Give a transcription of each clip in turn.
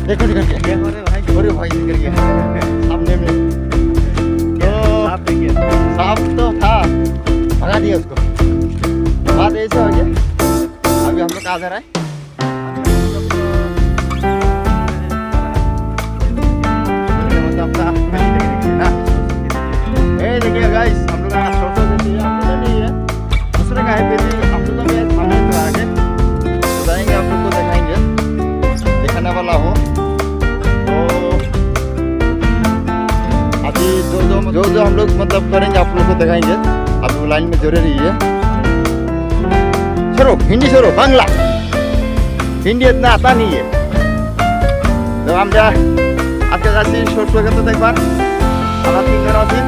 देखो निकल गया अरे भाई निकल गया सामने में तो सांप तो था भगा दिया उसको बात ऐसे हो गया अभी हम लोग कहाँ जा रहे हैं देखिए गाइस हम लोग छोटा नहीं है दूसरे का है फिर हम लोग भी सामने तो आगे जाएंगे आप लोग को दिखाएंगे दिखाने वाला हो तो अभी जो हम लोग मतलब करेंगे आप लोग को दिखाएंगे आप लोग लाइन में जुड़े रहिए छोड़ो हिंदी छोड़ो बांग्ला हिंदी इतना आता नहीं है तो हम जा আজকে যাচ্ছি সরষে খেতে দেখবার আমরা তিনজন আছি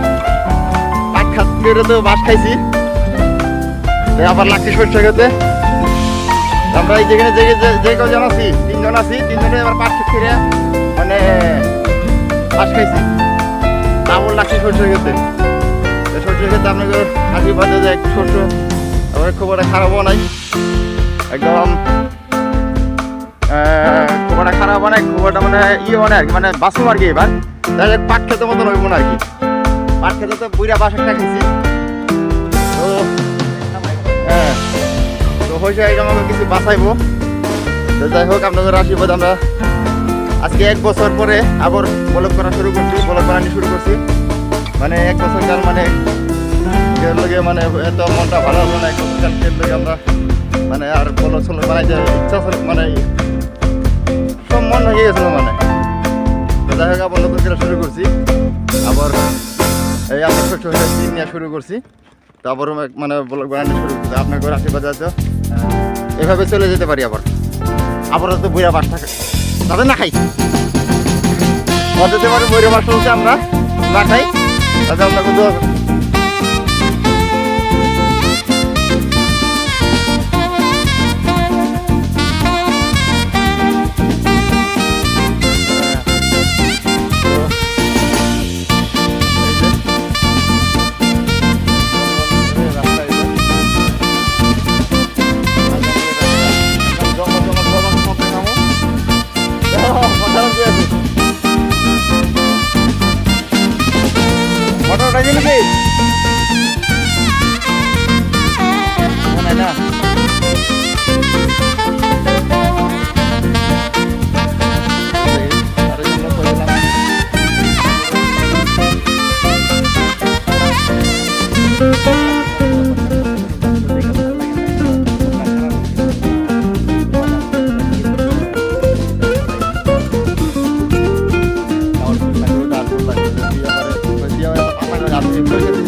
পাট খাতে তো বাস খাইছি আবার লাগছে সরষে খেতে আমরা এই যেখানে যে কজন আছি তিনজনে এবার পাট খেতে মানে বাস খাইছি আবার লাগছে সরষে খেতে আপনাদের আশীর্বাদে যে একটু সরষে আবার খুব একটা খারাপও নাই একদম খুব একটা খারাপ অনেক খুব একটা মানে মানে আর কি মানে বাঁচবো আর কি এবার তাই পাট খেতে মতন হইব না আর কি পাট খেতে তো বুড়া বাস একটা খেয়েছি তো হ্যাঁ তো হয়েছে একদম আমাকে কিছু বাঁচাইবো তো যাই হোক আপনাদের আশীর্বাদ আমরা আজকে 1 বছর পরে আবার ব্লগ করা শুরু করছি ব্লগ বানানো শুরু করছি মানে 1 বছর কাল মানে লগে মানে এত মনটা ভালো হলো না 1 বছর কাল লগে আমরা মানে আর ব্লগ চলো বানাইতে ইচ্ছা ছিল মানে সব মন হয়ে গেছিল মানে তো যাই হোক আবার নতুন করে শুরু করছি আবার এই আপনার ছোট নিয়ে শুরু করছি তো আবারও মানে ব্লগ বানানো শুরু করছি আপনার ঘর আশীর্বাদ আছে এভাবে চলে যেতে পারি আবারও তো বইরা বাস থাকে তাদের না খাই যেতে পারি বইরা বাস চলছে আমরা না খাই তাদের আমরা কিন্তু মোটরটা কিনে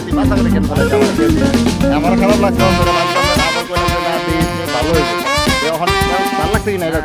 কি না আমার খারাপ লাগছে ভালো হয়েছে এখন ভালো লাগছে কিনা এটা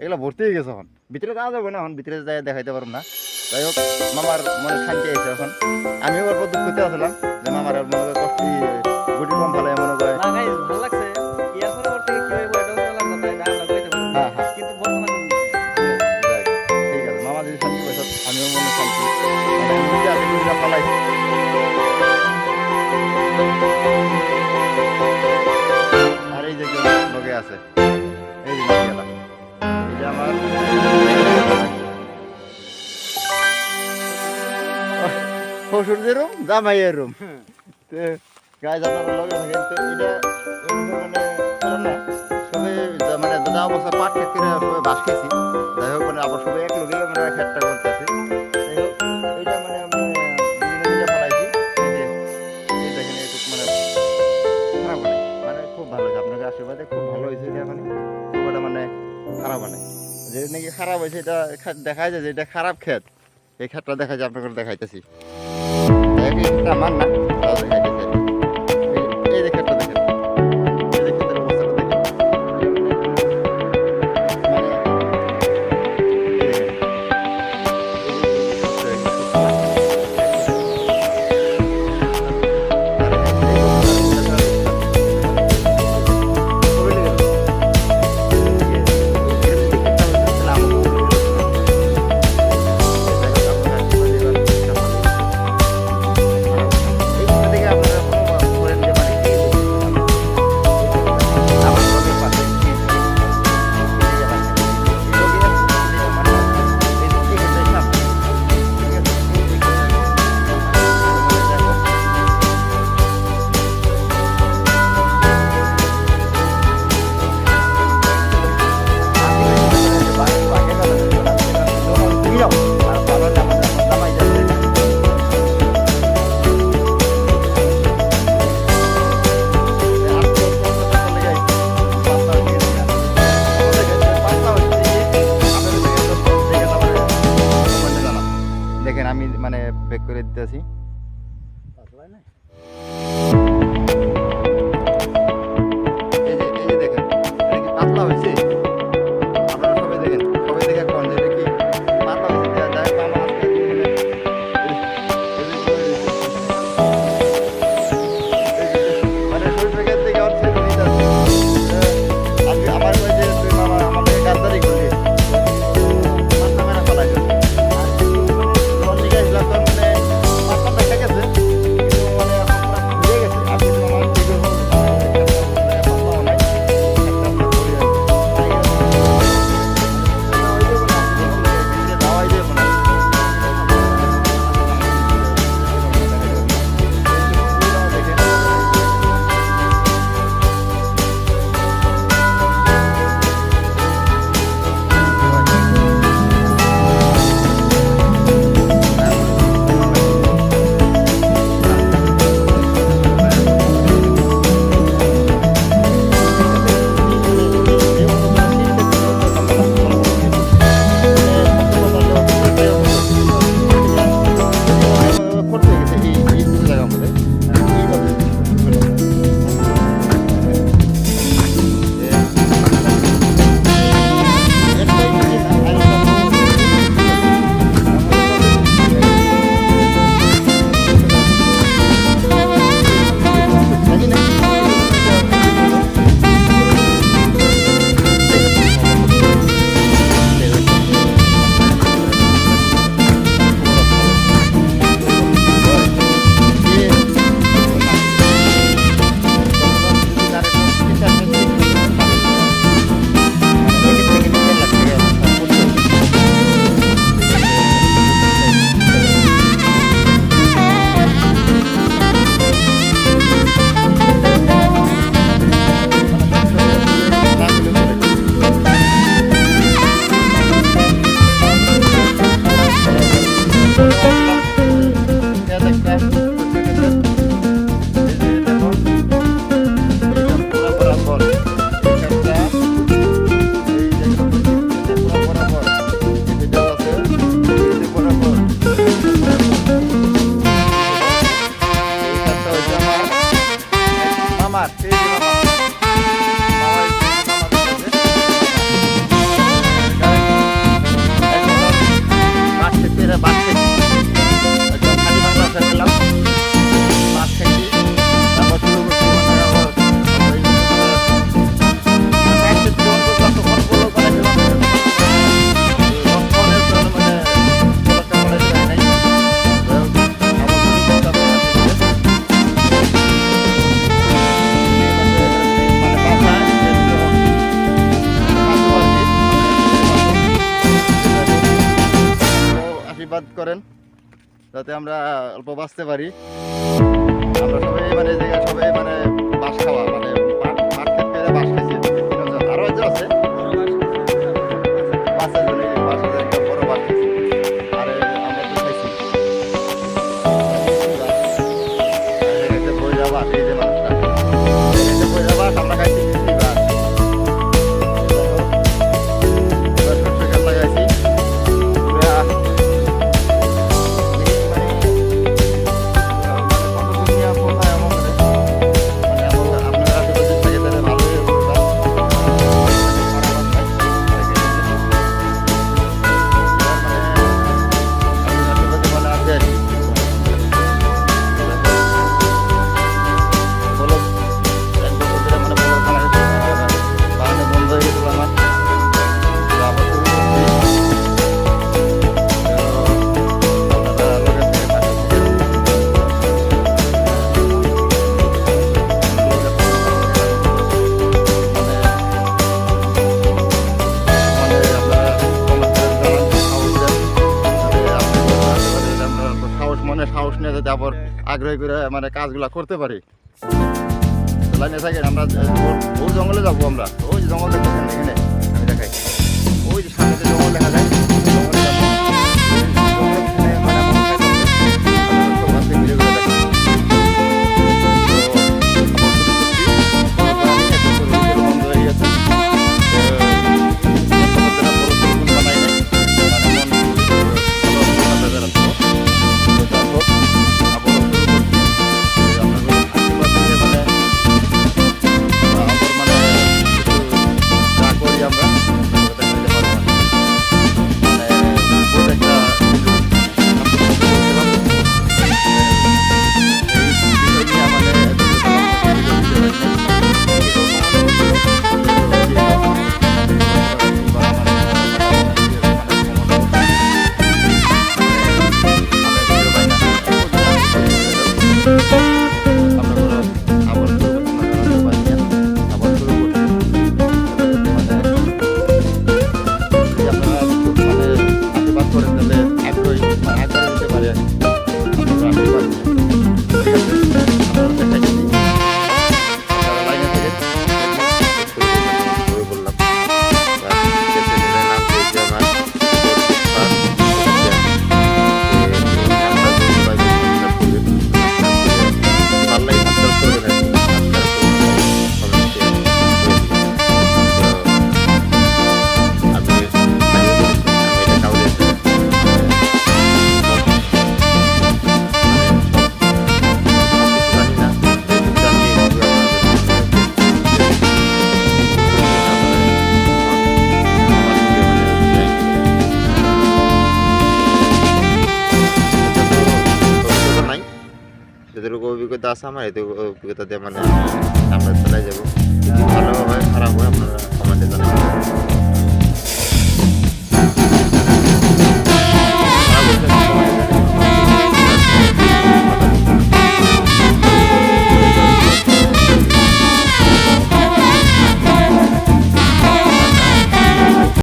এগুলো ভর্তি হয়ে গেছে এখন ভিতরে যাওয়া যাবে না এখন ভিতরে যাই দেখাইতে পারবো না যাই হোক মামার মনে শান্তি আছে এখন আমিও অল্প দুঃখতে আসলাম যে মামার মনে করে কষ্ট গুটি কম ফেলে মনে করে ঠিক আছে মামা যদি শান্তি পাইছ আমিও মনে শান্তি ফেলাই আর এই যে লগে আছে এই যে গেলাম আমার শ্বশুরদের রুম জামাইয়ের রুম গায়ে আপনারা লগে থাকেন তো এটা মানে সবাই মানে দাদা অবস্থা পাট খেতে সবাই বাস খেয়েছি যাই হোক মানে আবার সবাই এক লগে মানে খেটটা করতেছি যাই হোক এটা মানে আমি ফেলাইছি এই দেখেন এইটুক মানে খারাপ হয় মানে খুব ভালো হয়েছে আপনাদের আশীর্বাদে খুব ভালো হয়েছে এটা এখন খুব একটা মানে খারাপ হয় যে নাকি খারাপ হয়েছে এটা দেখা যায় যে এটা খারাপ ক্ষেত এই ক্ষেতটা দেখা যায় আপনাকে দেখাইতেছি আমার না দেখাইতেছি এই যে দেখেন, এটা কি পাতলা হয়েছে? আপনারা সবাই দেখেন, সবাই দেখে কোন যে এটা কি পাতলা হয়েছে? দেয়া যায় মামা আজকে মানে শরীর থেকে থেকে হচ্ছে আমার ওই যে তুই মামা আমাদের গাদ্দারি করলি মাথা মেরা ফেলাই গেছিলাম তো মানে মাথাটা খেয়ে গেছে কিন্তু মানে ভুলে গেছে আর কিন্তু আমার কি করবো আশীর্বাদ করেন যাতে আমরা অল্প বাঁচতে পারি। আমরা সবাই মানে জায়গায় সবাই মানে বাঁশ খাওয়া মানে মাঠ খেতে বাঁশ খাইছি আরো একজন আছে বাঁচের জন্য বাঁশের একটা বড় বাঁশ খাইছি আর আমরা তো খাইছি বইরা বাঁশ এই যে মানুষটা বইরা বাঁশ আমরা খাইছি বাঁশ লাগাইছি সাহস নিয়ে যাতে আবার আগ্রহী করে মানে কাজগুলা করতে পারি। লাইনে থাকেন আমরা ওই জঙ্গলে যাবো আমরা ওই জঙ্গল দেখতেছেন এখানে আমি দেখাই ওই যে সামনে যে জঙ্গল দেখা যায় যতটুকু অভিজ্ঞতা আছে আমার এটুকু অভিজ্ঞতা দিয়ে মানে আমরা চালাই যাবো। যদি ভালো হয় খারাপ হয় আপনারা